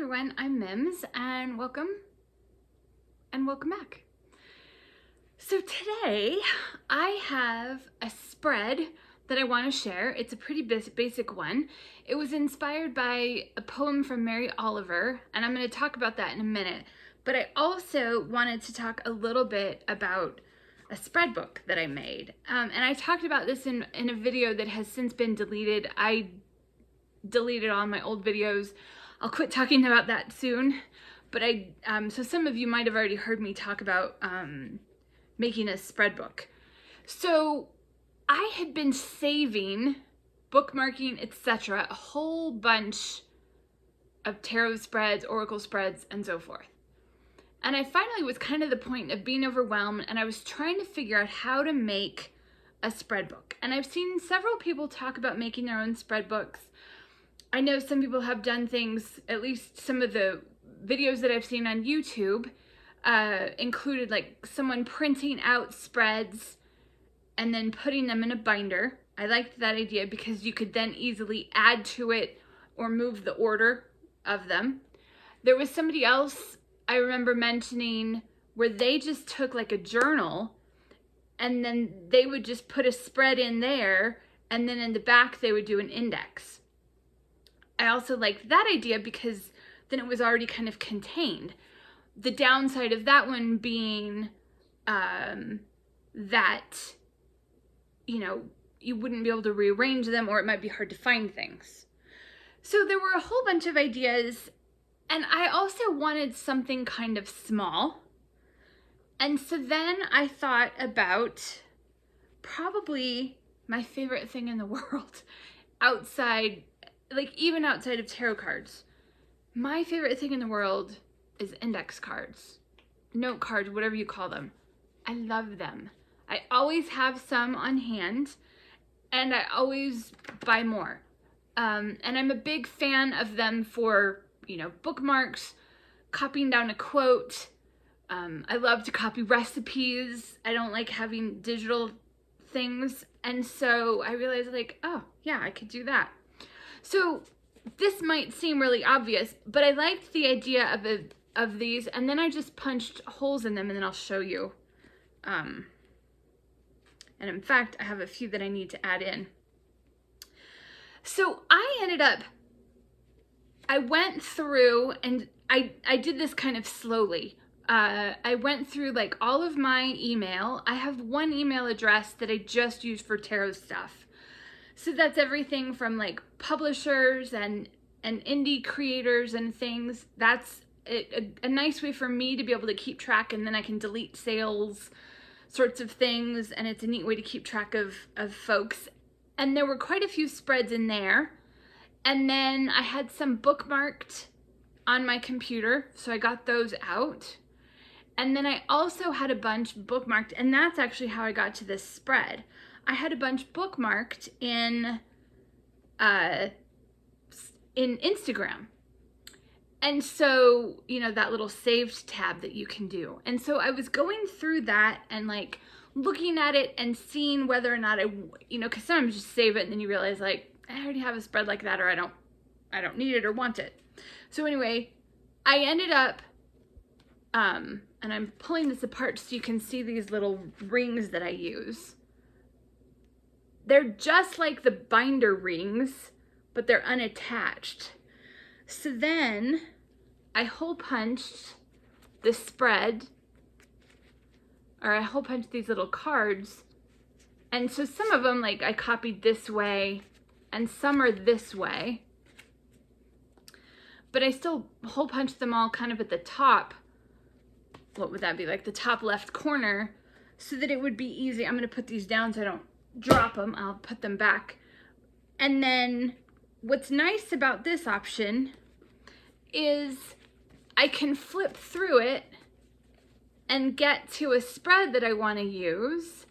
everyone, I'm Mims and welcome back. So today I have a spread that I want to share. It's a pretty basic one. It was inspired by a poem from Mary Oliver, and I'm going to talk about that in a minute. But I also wanted to talk a little bit about a spread book that I made. And I talked about this in a video that has since been deleted. I deleted all my old videos. I'll quit talking about that soon. But so some of you might have already heard me talk about making a spread book. So I had been saving, bookmarking, etc., a whole bunch of tarot spreads, oracle spreads, and so forth. And I finally was kind of the point of being overwhelmed, and I was trying to figure out how to make a spread book. And I've seen several people talk about making their own spread books. I know some people have done things, at least some of the videos that I've seen on YouTube included like someone printing out spreads and then putting them in a binder. I liked that idea because you could then easily add to it or move the order of them. There was somebody else I remember mentioning where they just took like a journal and then they would just put a spread in there, and then in the back they would do an index. I also liked that idea because then it was already kind of contained. The downside of that one being that, you know, you wouldn't be able to rearrange them, or it might be hard to find things. So there were a whole bunch of ideas, and I also wanted something kind of small. And so then I thought about probably my favorite thing in the world outside, like even outside of tarot cards. My favorite thing in the world is index cards, note cards, whatever you call them. I love them. I always have some on hand, and I always buy more. And I'm a big fan of them for, you know, bookmarks, copying down a quote. I love to copy recipes. I don't like having digital things. And so I realized, like, oh yeah, I could do that. So this might seem really obvious, but I liked the idea of these, and then I just punched holes in them, and then I'll show you. And in fact, I have a few that I need to add in. So I went through, and I did this kind of slowly. I went through like all of my email. I have one email address that I just use for tarot stuff. So that's everything from like publishers and indie creators and things. That's a nice way for me to be able to keep track, and then I can delete sales sorts of things, and it's a neat way to keep track of folks. And there were quite a few spreads in there. And then I had some bookmarked on my computer, so I got those out. And then I also had a bunch bookmarked, and that's actually how I got to this spread. I had a bunch bookmarked in Instagram. And so, you know, that little saved tab that you can do. And so I was going through that and like looking at it and seeing whether or not you know, because sometimes you just save it and then you realize like, I already have a spread like that, or I don't need it or want it. So anyway, I ended up, and I'm pulling this apart so you can see these little rings that I use. They're just like the binder rings, but they're unattached. So then I hole punched the spread, or I hole punched these little cards. And so some of them, like I copied this way, and some are this way. But I still hole punched them all kind of at the top. What would that be? Like the top left corner, so that it would be easy. I'm gonna put these down so I don't drop them. I'll put them back. And then what's nice about this option is I can flip through it and get to a spread that I want to use,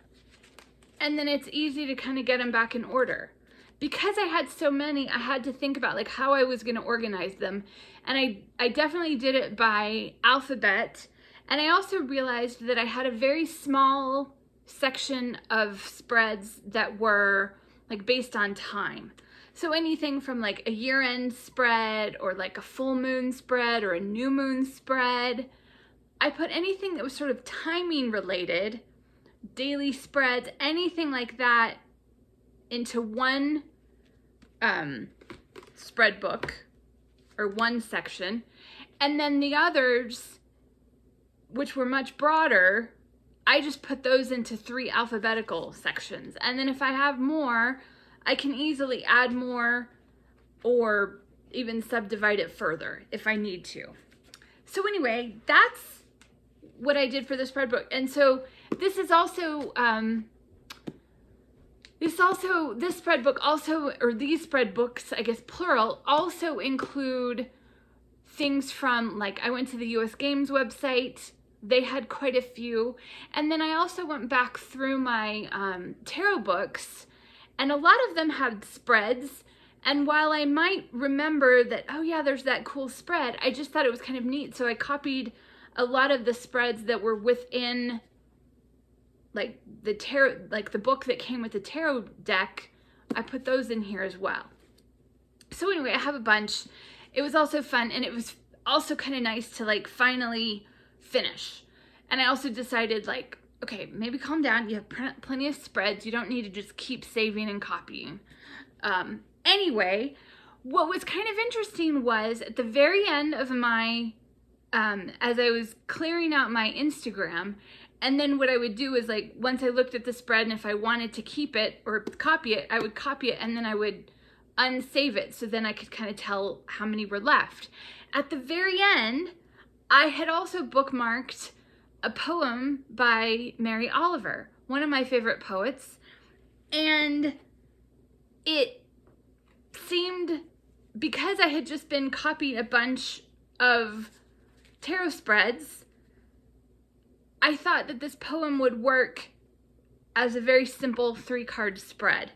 and then it's easy to kind of get them back in order. Because I had so many, I had to think about like how I was going to organize them, and I definitely did it by alphabet. And I also realized that I had a very small section of spreads that were like based on time. So anything from like a year-end spread or like a full moon spread or a new moon spread. I put anything that was sort of timing related, daily spreads, anything like that into one spread book or one section. And then the others, which were much broader, I just put those into 3 alphabetical sections. And then if I have more, I can easily add more or even subdivide it further if I need to. So anyway, that's what I did for the spread book. And so this is also, this spread book also, or these spread books, I guess plural, also include things from, like, I went to the US Games website. They had quite a few. And then I also went back through my tarot books, and a lot of them had spreads. And while I might remember that, oh yeah, there's that cool spread, I just thought it was kind of neat. So I copied a lot of the spreads that were within like the tarot, like the book that came with the tarot deck. I put those in here as well. So anyway, I have a bunch. It was also fun, and it was also kind of nice to like finally finish. And I also decided, like, okay, maybe calm down. You have plenty of spreads. You don't need to just keep saving and copying. Anyway, what was kind of interesting was at the very end of my, as I was clearing out my Instagram, and then what I would do is, like, once I looked at the spread, and if I wanted to keep it or copy it, I would copy it, and then I would unsave it, so then I could kind of tell how many were left. At the very end, I had also bookmarked a poem by Mary Oliver, one of my favorite poets, and it seemed, because I had just been copying a bunch of tarot spreads, I thought that this poem would work as a very simple 3-card spread.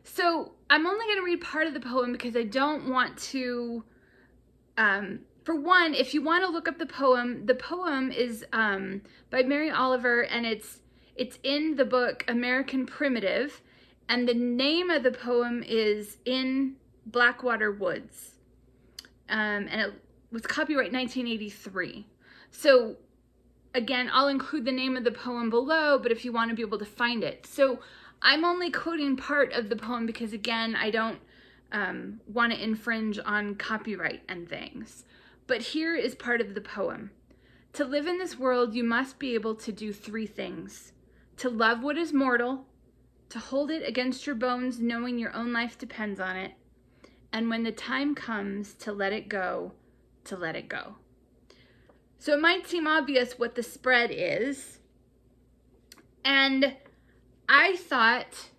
So I'm only going to read part of the poem because I don't want to, for one, if you want to look up the poem is by Mary Oliver, and it's in the book American Primitive, and the name of the poem is In Blackwater Woods, and it was copyright 1983. So again, I'll include the name of the poem below, but if you want to be able to find it. So I'm only quoting part of the poem because, again, I don't want to infringe on copyright and things. But here is part of the poem. To live in this world, you must be able to do 3 things. To love what is mortal, to hold it against your bones knowing your own life depends on it, and when the time comes to let it go, to let it go. So it might seem obvious what the spread is, and I thought,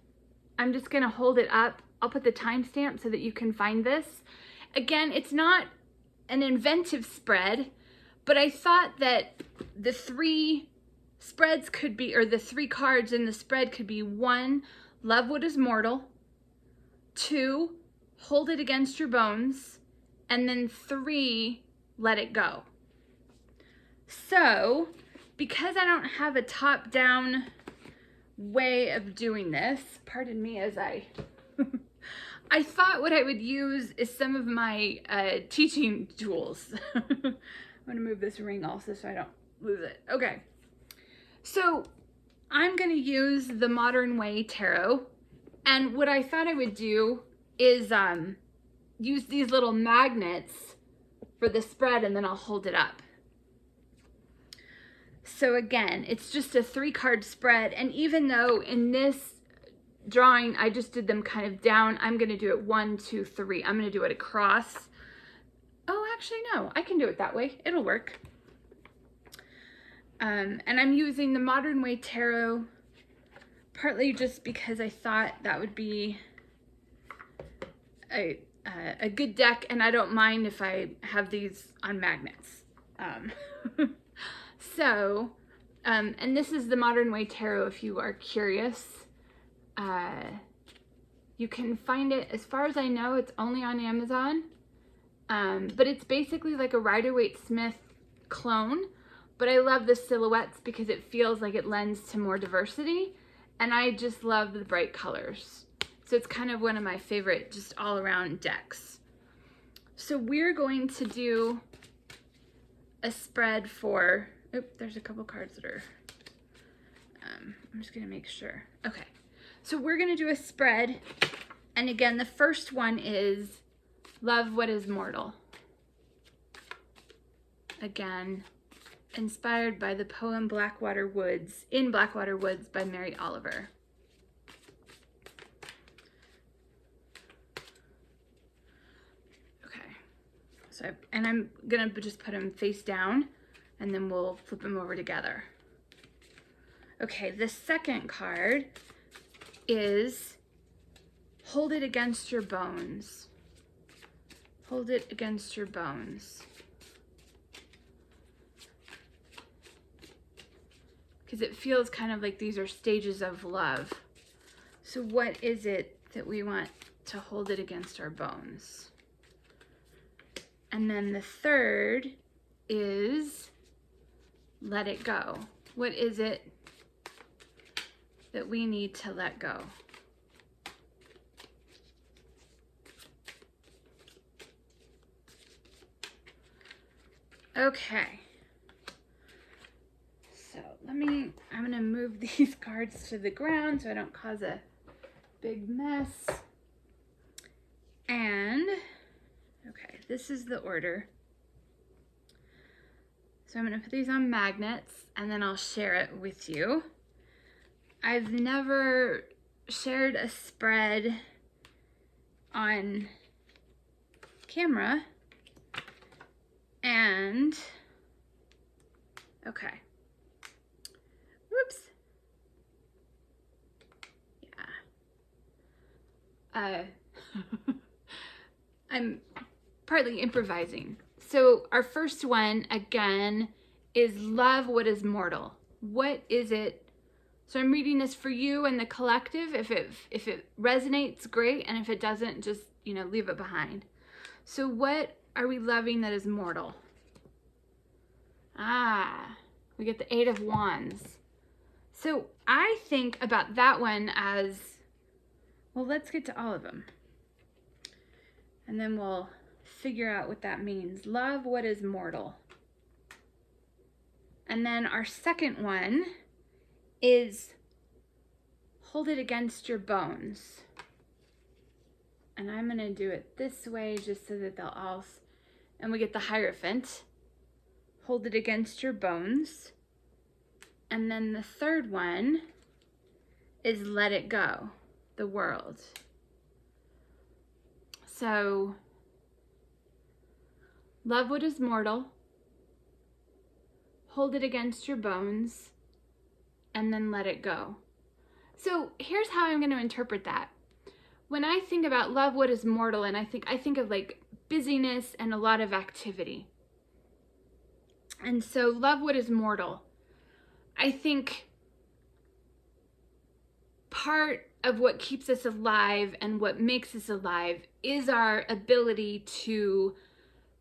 I'm just going to hold it up. I'll put the timestamp so that you can find this. Again, it's not an inventive spread, but I thought that the 3 spreads could be, or the 3 cards in the spread could be: 1, love what is mortal; 2, hold it against your bones; and then 3, let it go. So, because I don't have a top-down way of doing this, pardon me as I thought what I would use is some of my teaching tools. I'm going to move this ring also so I don't lose it. Okay, so I'm going to use the Modern Way Tarot, and what I thought I would do is use these little magnets for the spread, and then I'll hold it up. So again, it's just a 3-card spread, and even though in this drawing I just did them kind of down, I'm going to do it 1, 2, 3. I'm going to do it across. Oh, actually no, I can do it that way. It'll work. And I'm using the Modern Way Tarot partly just because I thought that would be a good deck, and I don't mind if I have these on magnets. So, and this is the Modern Way Tarot if you are curious. You can find it, as far as I know, it's only on Amazon. But it's basically like a Rider-Waite-Smith clone. But I love the silhouettes because it feels like it lends to more diversity. And I just love the bright colors. So it's kind of one of my favorite just all around decks. So we're going to do a spread for, there's a couple cards that are, I'm just gonna make sure. Okay, so we're gonna do a spread. And again, the first one is Love What Is Mortal. Again, inspired by the poem Blackwater Woods, in Blackwater Woods by Mary Oliver. Okay, so I'm gonna just put them face down and then we'll flip them over together. Okay, the second card is Hold It Against Your Bones. Hold it against your bones. Because it feels kind of like these are stages of love. So what is it that we want to hold it against our bones? And then the third is Let It Go. What is it that we need to let go? Okay. So I'm gonna move these cards to the ground so I don't cause a big mess. And, okay, this is the order. So I'm gonna put these on magnets and then I'll share it with you. I've never shared a spread on camera. And, okay. Whoops. Yeah. I'm partly improvising. So our first one, again, is Love What Is Mortal. What is it? So I'm reading this for you and the collective. If it resonates, great. And if it doesn't, just, leave it behind. So what are we loving that is mortal? We get the 8 of Wands. So I think about that one as, well, let's get to all of them. And then we'll figure out what that means. Love what is mortal. And then our second one is Hold It Against Your Bones. And I'm gonna do it this way just so that they'll all, and we get the Hierophant. Hold it against your bones. And then the third one is Let It Go, the world. So, love what is mortal, hold it against your bones, and then let it go. So here's how I'm going to interpret that. When I think about love what is mortal, and I think of like busyness and a lot of activity. And so love what is mortal. I think part of what keeps us alive and what makes us alive is our ability to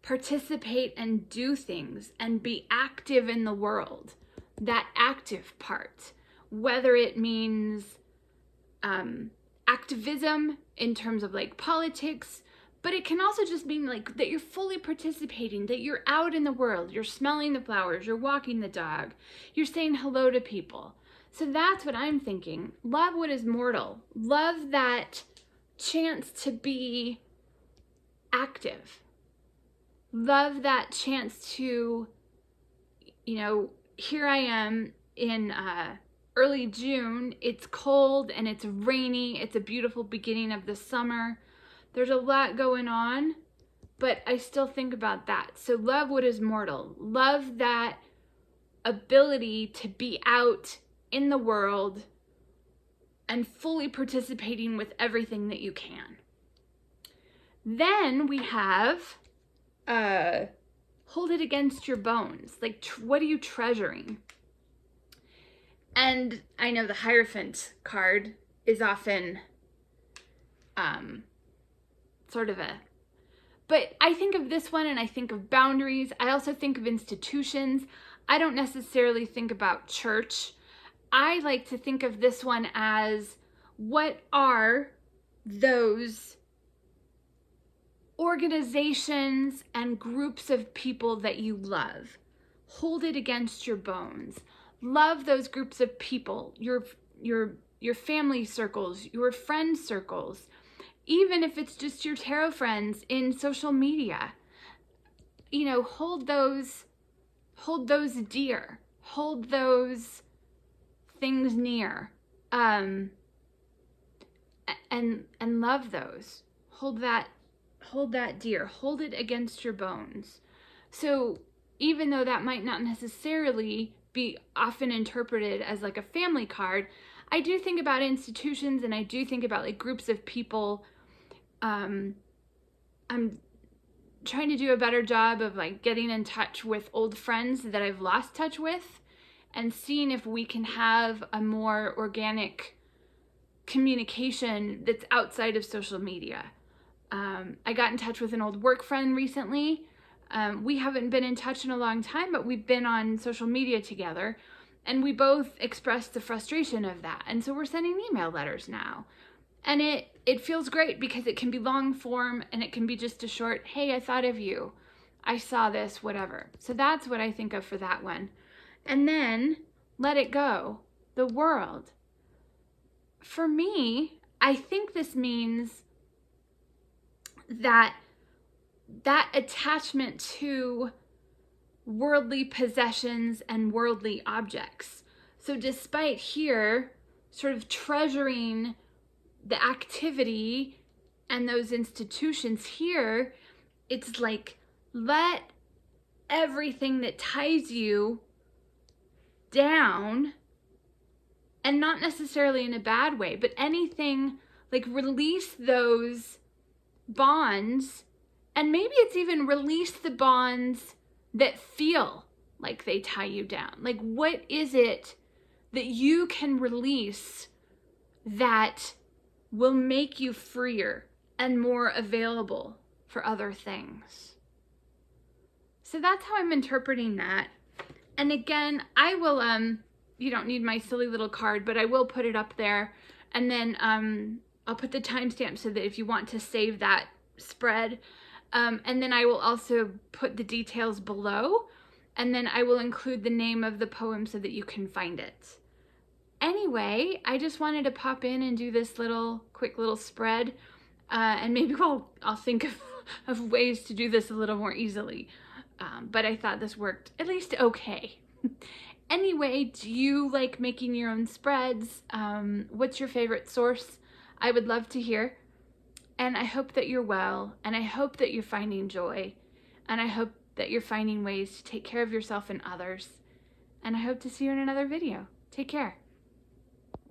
participate and do things and be active in the world. That active part, whether it means activism in terms of like politics, but it can also just mean like that you're fully participating, that you're out in the world, you're smelling the flowers, you're walking the dog, you're saying hello to people. So that's what I'm thinking. Love what is mortal. Love that chance to be active. Love that chance to, here I am in early June. It's cold and it's rainy. It's a beautiful beginning of the summer. There's a lot going on, but I still think about that. So love what is mortal. Love that ability to be out in the world and fully participating with everything that you can. Then we have hold it against your bones. Like, what are you treasuring? And I know the Hierophant card is often sort of but I think of this one and I think of boundaries. I also think of institutions. I don't necessarily think about church. I like to think of this one as what are those organizations and groups of people that you love. Hold it against your bones. Love those groups of people, your family circles, your friend circles, even if it's just your tarot friends in social media. You know, hold those dear. Hold those things near. And love those. Hold that dear. Hold it against your bones. So even though that might not necessarily be often interpreted as like a family card, I do think about institutions, and I do think about like groups of people. I'm trying to do a better job of like getting in touch with old friends that I've lost touch with, and seeing if we can have a more organic communication that's outside of social media. I got in touch with an old work friend recently. We haven't been in touch in a long time, but we've been on social media together, and we both expressed the frustration of that. And so we're sending email letters now. And it feels great because it can be long form, and it can be just a short, hey, I thought of you. I saw this, whatever. So that's what I think of for that one. And then let it go, the world. For me, I think this means that attachment to worldly possessions and worldly objects. So despite here sort of treasuring the activity and those institutions, here it's like, let everything that ties you down, and not necessarily in a bad way, but anything, like release those bonds, and maybe it's even release the bonds that feel like they tie you down. Like, what is it that you can release that will make you freer and more available for other things? So that's how I'm interpreting that. And again, I will, you don't need my silly little card, but I will put it up there. And then I'll put the timestamp so that if you want to save that spread, and then I will also put the details below, and then I will include the name of the poem so that you can find it. Anyway, I just wanted to pop in and do this quick little spread, and maybe I'll think of ways to do this a little more easily. But I thought this worked at least okay. Anyway, do you like making your own spreads? What's your favorite source? I would love to hear. And I hope that you're well, and I hope that you're finding joy, and I hope that you're finding ways to take care of yourself and others. And I hope to see you in another video. Take care.